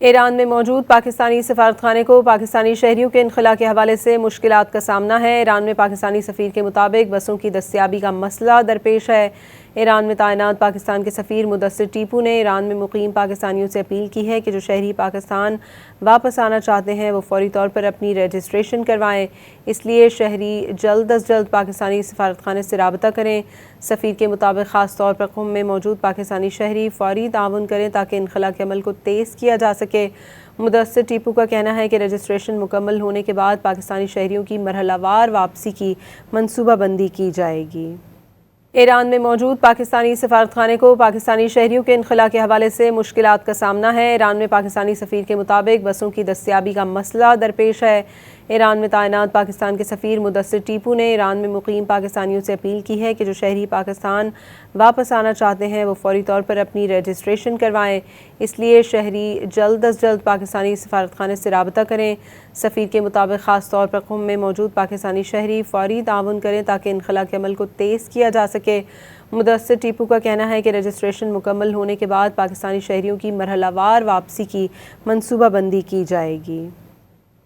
ایران میں موجود پاکستانی سفارتخانے کو پاکستانی شہریوں کے انخلاء کے حوالے سے مشکلات کا سامنا ہے۔ ایران میں پاکستانی سفیر کے مطابق بسوں کی دستیابی کا مسئلہ درپیش ہے۔ ایران میں تعینات پاکستان کے سفیر مدثر ٹیپو نے ایران میں مقیم پاکستانیوں سے اپیل کی ہے کہ جو شہری پاکستان واپس آنا چاہتے ہیں وہ فوری طور پر اپنی رجسٹریشن کروائیں، اس لیے شہری جلد از جلد پاکستانی سفارتخانے سے رابطہ کریں۔ سفیر کے مطابق خاص طور پر قم میں موجود پاکستانی شہری فوری تعاون کریں تاکہ انخلاء کے عمل کو تیز کیا جا سکے۔ مدثر ٹیپو کا کہنا ہے کہ رجسٹریشن مکمل ہونے کے بعد پاکستانی شہریوں کی مرحلہ وار واپسی کی منصوبہ بندی کی جائے گی۔ ایران میں موجود پاکستانی سفارتخانے کو پاکستانی شہریوں کے انخلاء کے حوالے سے مشکلات کا سامنا ہے۔ ایران میں پاکستانی سفیر کے مطابق بسوں کی دستیابی کا مسئلہ درپیش ہے۔ ایران میں تعینات پاکستان کے سفیر مدثر ٹیپو نے ایران میں مقیم پاکستانیوں سے اپیل کی ہے کہ جو شہری پاکستان واپس آنا چاہتے ہیں وہ فوری طور پر اپنی رجسٹریشن کروائیں، اس لیے شہری جلد از جلد پاکستانی سفارتخانے سے رابطہ کریں۔ سفیر کے مطابق خاص طور پر قم میں موجود پاکستانی شہری فوری تعاون کریں تاکہ انخلاء کے عمل کو تیز کیا جا سکے۔ مدثر ٹیپو کا کہنا ہے کہ رجسٹریشن مکمل ہونے کے بعد پاکستانی شہریوں کی مرحلہ وار واپسی کی منصوبہ بندی کی جائے گی۔